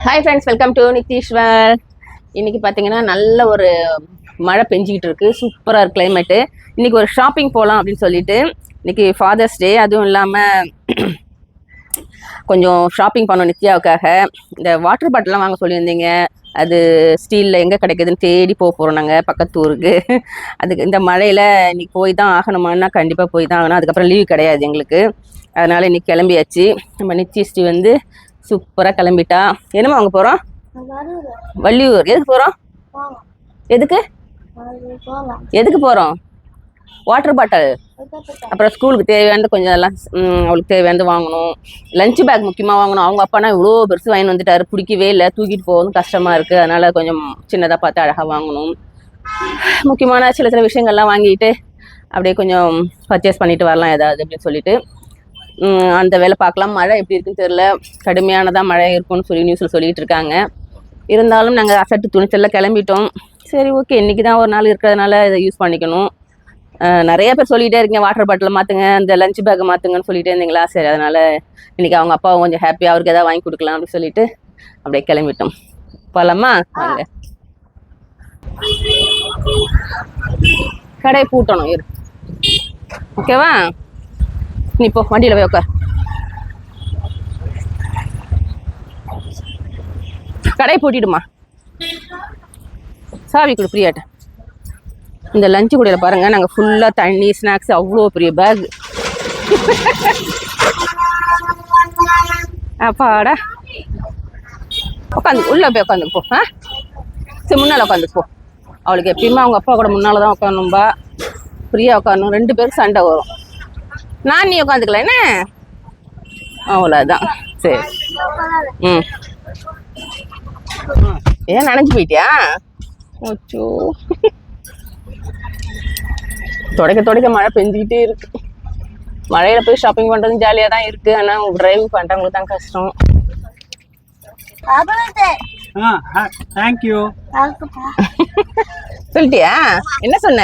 Hi friends, welcome to Nitheeswar. இன்னைக்கு பார்த்தீங்கன்னா நல்ல ஒரு மழை பெஞ்சிக்கிட்டு இருக்கு. சூப்பராக இருக்கு கிளைமேட்டு. இன்னைக்கு ஒரு ஷாப்பிங் போகலாம் அப்படின்னு சொல்லிட்டு இன்னைக்கு ஃபாதர்ஸ் டே. அதுவும் இல்லாமல் கொஞ்சம் ஷாப்பிங் பண்ணோம் நித்யாவுக்காக. இந்த வாட்டர் பாட்டிலாம் வாங்க சொல்லியிருந்தீங்க. அது ஸ்டீலில் எங்கே கிடைக்குதுன்னு தேடி போகிறோம் நாங்கள் பக்கத்து ஊருக்கு. அதுக்கு இந்த மழையில் இன்னைக்கு போய் தான் ஆகணுமான்னா கண்டிப்பாக போய் தான் ஆகணும். அதுக்கப்புறம் லீவ் கிடையாது எங்களுக்கு. அதனால் இன்னைக்கு கிளம்பியாச்சு. நம்ம நித்யஸ்ரீ வந்து சூப்பராக கிளம்பிட்டா. என்னமா வாங்க போகிறோம்? வள்ளியூர். எதுக்கு போகிறோம்? எதுக்கு போகிறோம்? வாட்டர் பாட்டில், அப்புறம் ஸ்கூலுக்கு தேவையானது கொஞ்சம் எல்லாம் அவளுக்கு தேவையானது வாங்கணும். லஞ்ச் பேக் முக்கியமாக வாங்கணும். அவங்க அப்பானா இவ்வளோ பெருசு வாங்கி வந்துட்டாரு, பிடிக்கவே இல்லை, தூக்கிட்டு போகணும் கஷ்டமாக இருக்குது. அதனால் கொஞ்சம் சின்னதாக பார்த்து அழகாக வாங்கணும். முக்கியமான சில சில விஷயங்கள்லாம் வாங்கிட்டு அப்படியே கொஞ்சம் பர்ச்சேஸ் பண்ணிட்டு வரலாம் ஏதாவது அப்படின்னு சொல்லிட்டு அந்த வேலை பார்க்கலாம். மழை எப்படி இருக்குன்னு தெரியல, கடுமையானதாக மழை இருக்கும்னு சொல்லி நியூஸில் சொல்லிகிட்டு இருக்காங்க. இருந்தாலும் நாங்கள் அசட்டு துணிச்சலில் கிளம்பிட்டோம். சரி, ஓகே, இன்றைக்கி தான் ஒரு நாள் இருக்கிறதுனால இதை யூஸ் பண்ணிக்கணும். நிறைய பேர் சொல்லிகிட்டே இருக்கீங்க வாட்டர் பாட்டில் மாற்றுங்க, அந்த லஞ்ச் பேக்கை மாற்றுங்கன்னு சொல்லிகிட்டே இருந்தீங்களா. சரி, அதனால் இன்றைக்கி அவங்க அப்பாவும் கொஞ்சம் ஹாப்பியாக அவருக்கு எதாவது வாங்கி கொடுக்கலாம் அப்படின்னு சொல்லிட்டு அப்படியே கிளம்பிட்டோம். போகலாமா? வாங்க. கடை பூட்டணும் இரு. ஓகேவா? நீ போ, வண்டியில் போய் உட்கார். கடை பூட்டிடுமா. சாவி கொடு பிரியாட்ட. இந்த லஞ்சு கூடையில் பாருங்கள், நாங்கள் ஃபுல்லாக தண்ணி ஸ்நாக்ஸ், அவ்வளோ பெரிய பேக். அப்பாடா, உட்காந்து உள்ளே போய் உட்காந்து போ. சரி, முன்னால் உட்காந்து போ. அவளுக்கு எப்பயுமே அவங்க அப்பா கூட முன்னால் தான் உட்காரணும்பா. ஃப்ரீயாக உட்காரணும். 2 பேருக்கு சண்டை வரும். நான் நீ உட்காந்துக்கல என்ன, அவ்வளோதான். சரி. ஏன் நனைஞ்சு போயிட்டியா? ஓச்சோ, தொடக்க மழை பெஞ்சிக்கிட்டே இருக்கு. மழையில போய் ஷாப்பிங் பண்றது ஜாலியா தான் இருக்கு. ஆனா டிரைவ் பண்றவங்களுக்கு தான் கஷ்டம். சொல்லிட்டியா? என்ன சொன்ன?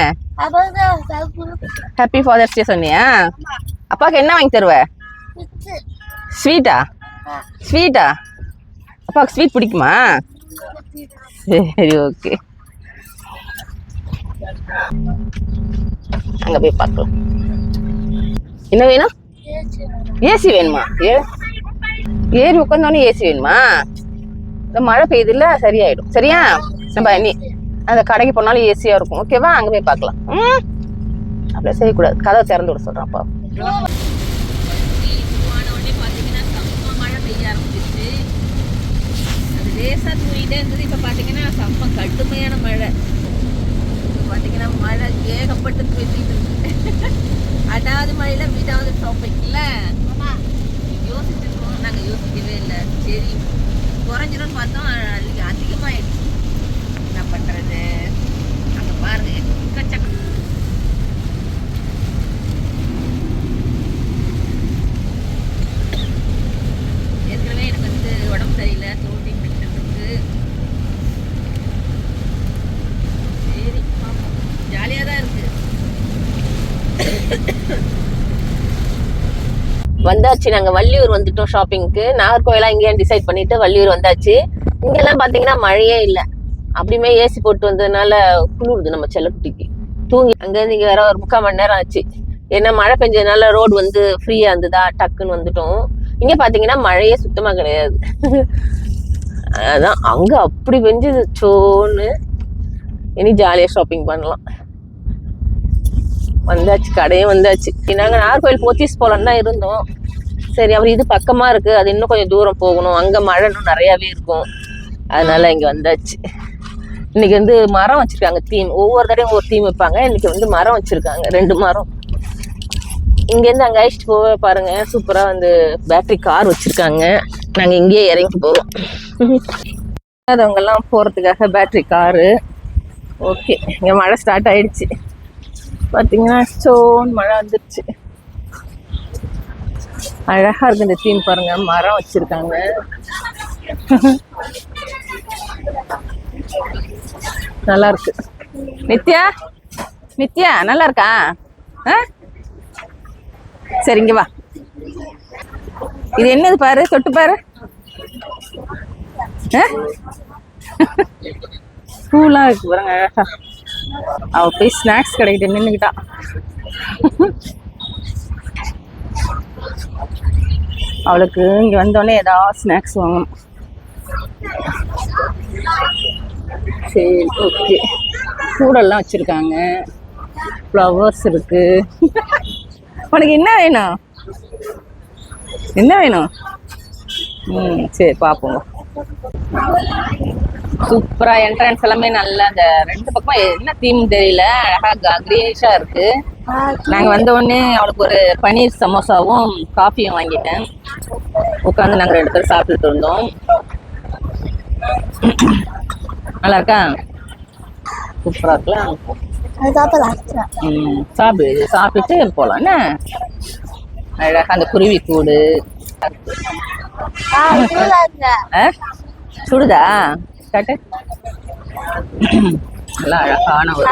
ஹாப்பி ஃபாதர்ஸ் டே சொன்னியா? அப்பாவுக்கு என்ன வாங்கி தருவ? ஸ்வீட்டா? ஸ்வீட்டா? அப்பாவுக்கு ஸ்வீட் பிடிக்குமா? சரி, ஓகே, அங்க போய் பார்க்கலாம். என்ன வேணும்? ஏசி வேணுமா? ஏறி உட்காந்தோடனே ஏசி வேணுமா? இந்த மழை பெய்யுது இல்ல, சரியாயிடும். சரியா? நம்ம நீ அந்த கடைக்கு போனாலும் ஏசியா இருக்கும். ஓகேவா? அங்க போய் பார்க்கலாம். அப்படியே செய்யக்கூடாது, கதவை திறந்து விட சொல்றேன். அப்பா மழை பெய்ய ஆரம்பிச்சிருச்சு. அது லேசா தூங்கிட்டே இருந்தது. இப்ப பாத்தீங்கன்னா செம்ம கடுமையான மழை. பாத்தீங்கன்னா மழை ஏகப்பட்டு பெய்திட்டு இருக்கு. அடாவது மழையில வீடாவது ஷாப்பிங் இல்ல யோசிச்சிருக்கோம். நாங்க யோசிக்கவே இல்லை. சரி, குறைஞ்சிடும் பார்த்தோம், அதிகமாயிடுச்சு. என்ன பண்றது? அங்க பாருங்க, ஏற்கனவே எனக்கு வந்து உடம்பு சரியில்லை, தோண்டி இருக்கு. சரி, ஜாலியா தான் இருக்கு. வந்தாச்சு, நாங்க வள்ளியூர் வந்துட்டோம் ஷாப்பிங்க்கு. நாகர்கோவிலா இங்கேயும் டிசைட் பண்ணிட்டு வள்ளியூர் வந்தாச்சு. இங்கெல்லாம் பாத்தீங்கன்னா மழையே இல்லை. அப்படியுமே ஏசி போட்டு வந்ததுனால குளிருது நம்ம செல்லக்குட்டிக்கு. தூங்கி அங்கேருந்து இங்கே வேற ஒரு 3/4 மணி நேரம் ஆச்சு. ஏன்னா மழை பெஞ்சதுனால ரோடு வந்து ஃப்ரீயா இருந்ததா, டக்குன்னு வந்துட்டோம். இங்க பாத்தீங்கன்னா மழையே சுத்தமா கிடையாது. அதான் அங்க அப்படி பெஞ்சது சோன்னு. இனி ஜாலியா ஷாப்பிங் பண்ணலாம். வந்தாச்சு, கடையும் வந்தாச்சு. நாங்க நாகர்கோவில் போத்தீஸ் போலான்னு தான் இருந்தோம். சரி, அவர் இது பக்கமா இருக்கு, அது இன்னும் கொஞ்சம் தூரம் போகணும், அங்க மழை இன்னும் நிறையாவே இருக்கும். அதனால இங்க வந்தாச்சு. இன்னைக்கு வந்து மரம் வச்சிருக்காங்க, தீம். ஒவ்வொரு தடையும் ஒவ்வொரு தீம் வைப்பாங்க. இன்னைக்கு வந்து மரம் வச்சிருக்காங்க, 2 மரம். இங்கேருந்து அங்கே அழைச்சிட்டு போக பாருங்க, சூப்பரா வந்து பேட்டரி கார் வச்சிருக்காங்க. நாங்க இங்கேயே இறங்கி போறோம். அவங்க எல்லாம் போறதுக்காக பேட்டரி காரு. ஓகே, இங்க மழை ஸ்டார்ட் ஆயிடுச்சு. பாத்தீங்கன்னா சோன் மழை வந்துருச்சு. அழகா இருக்கு இந்த தீம் பாருங்க, மரம் வச்சிருக்காங்க. நல்லா இருக்கு. நித்யா, நித்யா நல்லா இருக்கா? சரி, இங்க வா. இது என்னது பாரு, தொட்டு பாரு. பூலாம் இருக்கு பாருங்க அழகா. அவ போய் ஸ்நாக்ஸ் கடைக்கிட்ட நின்னுக்கிட்டா. அவளுக்கு இங்க வந்தோடனே ஏதாவது ஸ்நாக்ஸ் வாங்கணும். சரி ஓகே. கூடெல்லாம் வச்சிருக்காங்க, ஃப்ளவர்ஸ் இருக்கு. உனக்கு என்ன வேணும்? என்ன வேணும்? சரி பார்ப்போம். சூப்பரா என்ட்ரன்ஸ் எல்லாமே நல்லா. அந்த ரெண்டு பக்கம் என்ன தீம் தெரியல, அழகா கிரீனிஷா இருக்கு. நாங்க வந்த உடனே அவளுக்கு ஒரு பன்னீர் சமோசாவும் காஃபியும் வாங்கிட்டேன். உட்காந்து நாங்க 2 பேரும் சாப்பிட்டுட்டு இருந்தோம். நல்லா இருக்கா? சூப்பரா இருக்கலாம். சாப்பிட்டு போலாம். என்ன அழகா அந்த குருவி கூடு. சுடுதா? காட்டு. நல்லா அழகான ஒரு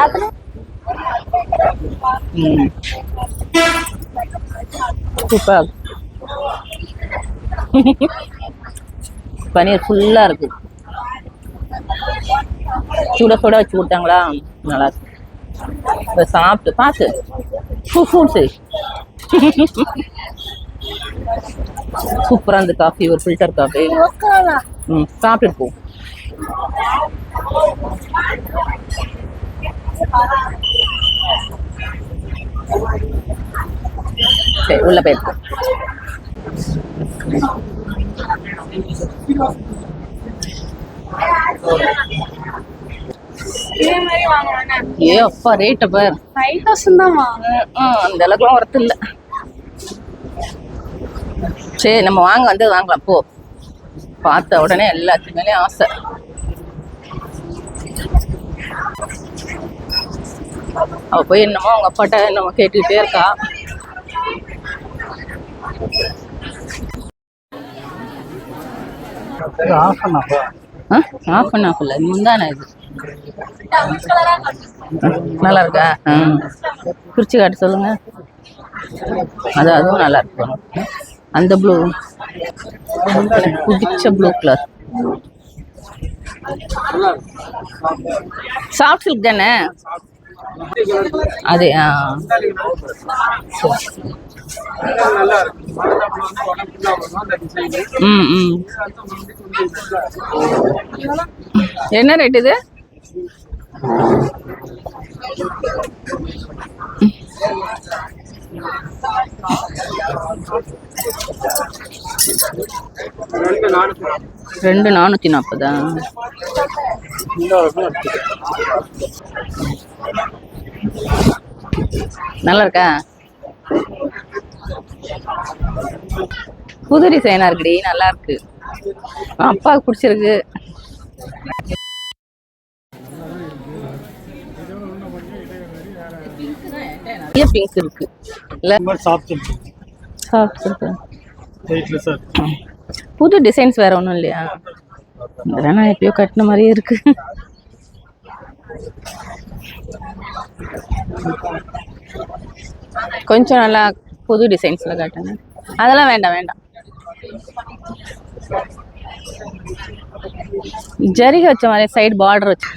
சூப்பர். பன்னீர் ஃபுல்லா இருக்கு. சுட சுட வச்சு கொடுத்தாங்களா, நல்லா இருக்கு. சாப்பிட்டு பார்த்து சூப்பரா இந்த காஃபி, ஒரு ஃபில்டர் காஃபி. சாப்பிட்டு போ. சரி உள்ள போயிருக்கோம். ஏ அப்பா ரேட் பார். 5000 தான் வாங்க. அந்த அளவுக்குலாம் ஒர்த் இல்ல. சரி நம்ம வாங்கலாம் போ. பார்த்த உடனே எல்லாத்துக்குமே ஆசை. அவ போய் என்னமோ அவங்க அப்பாட்ட என்னமோ கேட்டுக்கிட்டே இருக்கா. ஆஃப் அண்ட் ஆஃப் இல்லை, முந்தானே இது. நல்லா இருக்கா? பிரிச்சு காட்டு சொல்லுங்க. அதுவும் நல்லா இருக்கும். அந்த ப்ளூ பிடிச்ச ப்ளூ கலர். சாஃப்ட் சில்க் தானே அது? என்ன ரேட் இது? ரெண்டு 440. நல்லா இருக்கா? புது டிசைனா இருக்குடி, நல்லா இருக்கு. அப்பாவுக்கு பிடிச்சிருக்கு. பிங்க் இருக்கு இல்ல? புது டிசைன்ஸ் வேற ஒன்றும் இல்லையா? இதெல்லாம் நான் எப்பயோ கட்டின மாதிரியே இருக்கு. கொஞ்சம் நல்லா புது டிசைன்ஸ்ல காட்டுங்க. அதெல்லாம் வேண்டாம். ஜரிகை வச்ச மாதிரி சைடு பார்டர் வச்சு.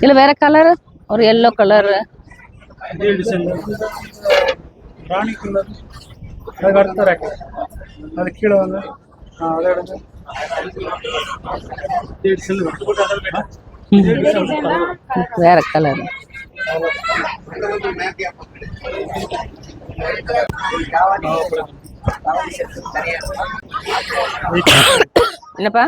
இல்ல வேற கலர், ஒரு எல்லோ கலர். வேற கலர். என்னப்பா?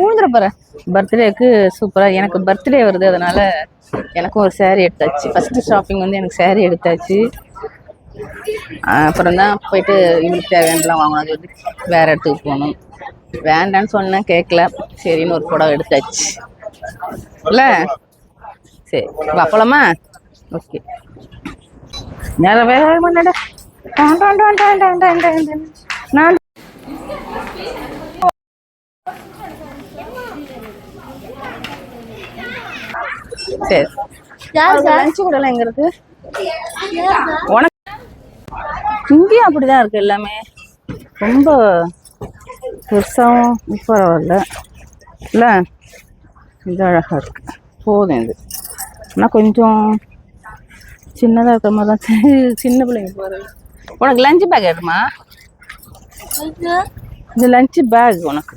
ஊந்துற போற பர்த்டேக்கு சூப்பரா. எனக்கு பர்த்டே வருது, அதனால எனக்கும் ஒரு saree எடுத்தாச்சு. ஃபர்ஸ்ட் ஷாப்பிங் வந்து எனக்கு saree எடுத்தாச்சு. அப்புறம் தான் போயிட்டு இவங்களுக்கு தேவையானலாம் வாங்கணும். அது வந்து வேற இடத்துக்கு போகணும். வேண்டான்னு சொன்னேன், கேட்கல. சரின்னு ஒரு புடவை எடுத்தாச்சு இல்ல. சரி அப்பளமா ஓகே. நேரம் வேற பண்ணட நான் சரி. லஞ்சு கூட எங்க இருக்கு உனக்கு? இங்கேயும் அப்படிதான் இருக்கு எல்லாமே. ரொம்ப பெருசாகவும் பரவாயில்ல இல்ல. இது அழகா இருக்கு. போதும் இது. ஆனால் கொஞ்சம் சின்னதாக இருக்கிற மாதிரி தான். சின்ன பிள்ளைங்க போகிறது. உனக்கு லஞ்சு பேக் எடுமா? இந்த லஞ்சு பேக் உனக்கு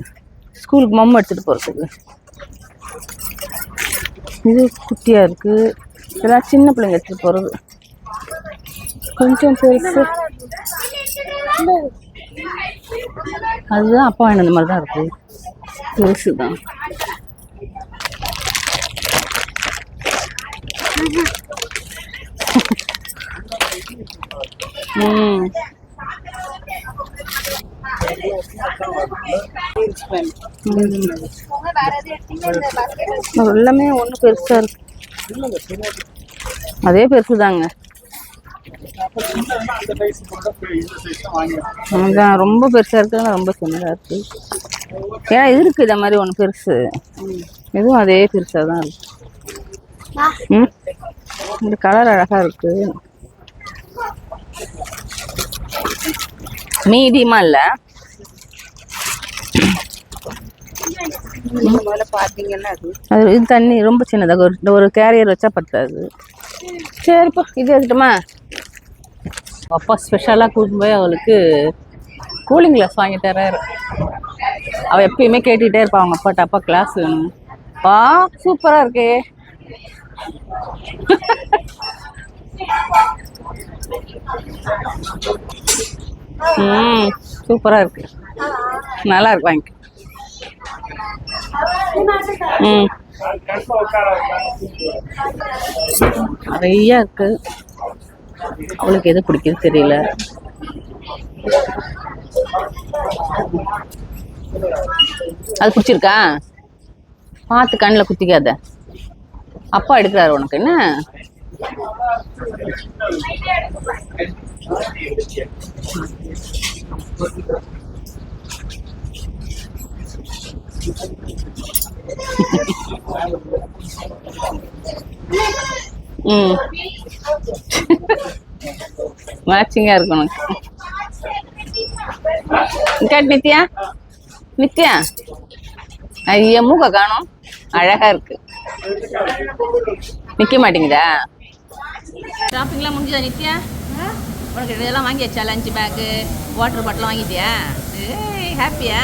ஸ்கூலுக்கு மம்மு எடுத்துகிட்டு போகிறதுக்கு. இது குட்டியாக இருக்குது. இதெல்லாம் சின்ன பிள்ளைங்க எடுத்துகிட்டு போகிறது. கொஞ்சம் பெருசு அதுதான் அப்பா இந்த மாதிரி தான் இருக்குது. பெருசு தான். எல்லாமே ஒண்ணு பெருசா இருக்கு. அதே பெருசுதாங்க. ரொம்ப பெருசா இருக்கு, ரொம்ப சின்னதா இருக்கு. ஏன்னா இருக்கு இந்த மாதிரி ஒண்ணு பெருசு. இதுவும் அதே பெருசா தான் இருக்கு. இந்த கலர் அழகா இருக்கு. மீடியமா இல்ல. அது இது தண்ணி ரொம்ப சின்னதாக ஒரு கேரியர் வச்சா பத்தாது. சரிப்பா இது எடுத்துட்டோமா. அப்பா ஸ்பெஷலாக கூட்டிட்டு போய் அவளுக்கு கூலிங் கிளாஸ் வாங்கி தர்றாரு. அவள் எப்பயுமே கேட்டுக்கிட்டே இருப்பா அவங்க அப்பாட்ட, அப்பா கிளாஸ் வேணும். பா சூப்பராக இருக்கே. சூப்பரா இருக்கு, நல்லா இருக்கு, வாங்கி. நிறைய இருக்கு. அவளுக்கு எது பிடிக்குது தெரியல. அது பிடிச்சிருக்கா? பார்த்து கண்ணில் குத்திக்காத. அப்பா எடுக்கிறாரு உனக்கு என்ன? மேட்சிங்கா இருக்கு உனக்கு. நித்யா நித்யா ஐயா மூக்க காணும். அழகா இருக்கு. நிக்க மாட்டேங்குதா? ஷாப்பிங்லாம் முடிஞ்சதா நித்யா? உனக்கு இதெல்லாம் வாங்கியாச்சா? லஞ்ச் பேக்கு, வாட்டர் பாட்டில் வாங்கிட்டியா? ஏய் ஹாப்பியா?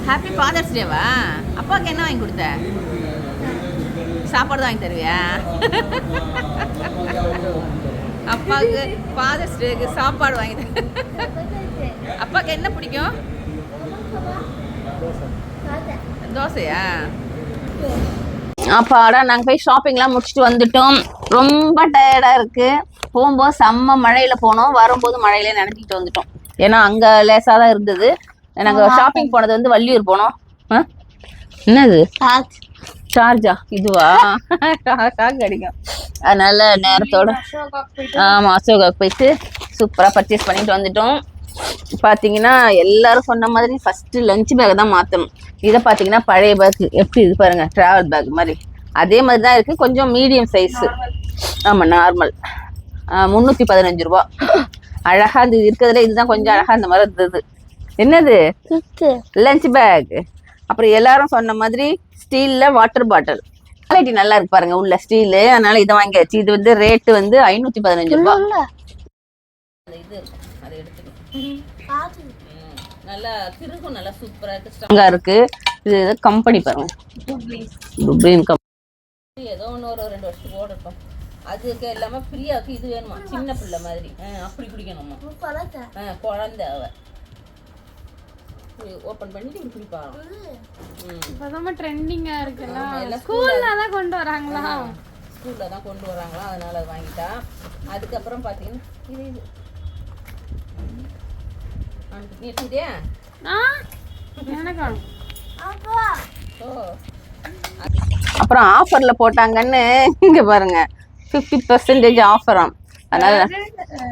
ஹாப்பி ஃபாதர்ஸ் டேவா? அப்பாவுக்கு என்ன வாங்கி கொடுத்த? சாப்பாடு தான் வாங்கி தருவியா? அப்பாவுக்கு ஃபாதர்ஸ் டேக்கு சாப்பாடு வாங்கி தர. அப்பாவுக்கு என்ன பிடிக்கும்? தோசையா? அப்பாடா நாங்கள் போய் ஷாப்பிங்லாம் முடிச்சுட்டு வந்துட்டோம். ரொம்ப டயர்டாக இருக்குது. போகும்போது செம்ம மழையில் போனோம், வரும்போது மழையிலே நினைச்சிட்டு வந்துட்டோம். ஏன்னா அங்கே லேசாக தான் இருந்தது. நாங்கள் ஷாப்பிங் போனது வந்து வள்ளியூர் போனோம். என்னது சார்ஜா? இதுவா? ஷாக் அடிக்கும். அதனால நேரத்தோட ஆமாம் அசோகாவுக்கு போயிட்டு சூப்பராக பர்ச்சேஸ் பண்ணிட்டு வந்துட்டோம். பார்த்தீங்கன்னா எல்லாரும் சொன்ன மாதிரி ஃபஸ்ட்டு லஞ்ச் பேக் தான் மாற்றணும். இதை பார்த்தீங்கன்னா பழைய பேக் எப்படி இது பாருங்கள், ட்ராவல் பேக் மாதிரி அதே மாதிரி தான் இருக்குது. கொஞ்சம் மீடியம் சைஸு. ஆமாம் நார்மல். 315 ரூபா. அழகாக இது இருக்கிறதுல இதுதான் கொஞ்சம் அழகாக இந்த மாதிரி இருந்தது. என்னது? Lunch bag. அப்புறம் எல்லாரும் சொன்ன மாதிரி ஸ்டீலில் வாட்டர் பாட்டில் குவாலிட்டி நல்லா இருக்கு பாருங்க, உள்ள ஸ்டீலு. அதனால இதை வாங்கியாச்சு. இது வந்து ரேட்டு வந்து 515 ரூபா. இது அதை எடுத்துக்கணும். நல்லா திருக்கும், நல்லா சூப்பரா இருக்கு, ஸ்ட்ராங்கா இருக்கு. இது கம்பெனி பாருங்க, டுப்ளின் கம்பெனி. ஏதோ ஒரு 2 வருஷத்துக்கு ஓடட்டும். அதுக்கு எல்லாமே ஃப்ரீயா இருக்கு. இது வேணுமா? சின்ன பிள்ளை மாதிரி அப்படி குடிக்கணுமா? குழந்தை அவ ஓப்பன் பண்ணிட்டு இப்படி குடிப்பா. இப்பதான் ட்ரெண்டிங்கா இருக்குல்ல. எல்லாம் ஸ்கூல்ல தான் கொண்டு வராங்களா? ஸ்கூலில் தான் கொண்டு வராங்களா, அதனால அது வாங்கிட்டா. அதுக்கப்புறம் பார்த்தீங்கன்னா இது நீ எடுத்துக்கிட்டியா? எனக்கும் ஓ. அப்புறம் ஆஃபரில் போட்டாங்கன்னு இங்கே பாருங்க 50% ஆஃபராம். அதனால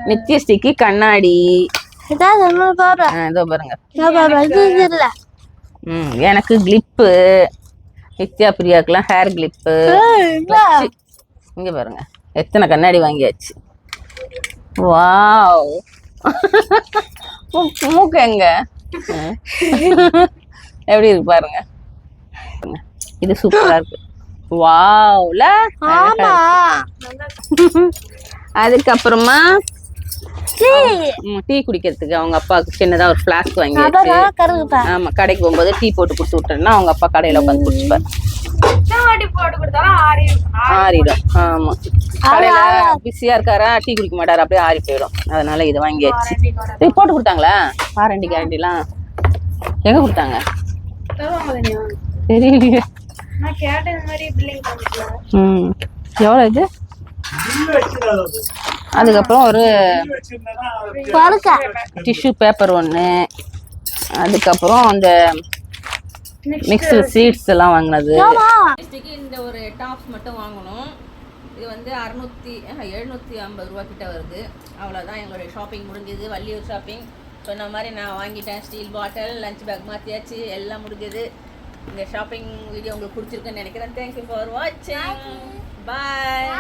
நித்யஸ்ரீக்கு கண்ணாடி இதோ பாருங்க. எனக்கு கிளிப்பு, நித்யா பிரியாக்கெல்லாம் ஹேர் கிளிப்பு. இங்க பாருங்க எத்தனை கண்ணாடி வாங்கியாச்சு. வாவ். மூக்கு எங்க எப்படி இருக்கு பாருங்க. இது சூப்பரா இருக்கு. வாவ்ல. அதுக்கப்புறமா டீ குடிக்கிறதுக்கு அவங்க அப்பாவுக்கு சின்னதா ஒரு ஃபிளாஸ்க் வாங்கியாச்சு. ஆமா, கடைக்கு போகும்போது டீ போட்டு கொடுத்து விட்டேன்னா அவங்க அப்பா கடையில உட்காந்து குடிச்சுப்பாரு. ஆறிடும். ஆமா, கடையில பிஸியா இருக்காரா, டீ குடிக்க மாட்டாரு, அப்படியே ஆறி போயிடும். அதனால இது வாங்கியாச்சு. போட்டு கொடுத்தாங்களா வாரண்டி கேரண்டிலாம்? எங்க கொடுத்தாங்க தெரியலையே. எவ்வளோ இது? அதுக்கப்புறம் ஒரு டிஷ்யூ பேப்பர் ஒன்று, அதுக்கப்புறம் அந்த மிக்ஸ்டு சீட்ஸ் எல்லாம் வாங்கினது. இந்த ஒரு டாப்ஸ் மட்டும் வாங்கணும். இது வந்து 750 ரூபா கிட்ட வருது. அவ்வளோதான் எங்களுடைய ஷாப்பிங் முடிஞ்சது. வள்ளியூர் ஷாப்பிங் சொன்ன மாதிரி நான் வாங்கிட்டேன். ஸ்டீல் பாட்டில், லஞ்ச் பேக் மாற்றியாச்சு, எல்லாம் முடிஞ்சது. இந்த ஷாப்பிங் வீடியோ உங்களுக்கு பிடிச்சிருக்குன்னு நினைக்கிறேன். தேங்க்யூ ஃபார் வாட்சிங். பாய்.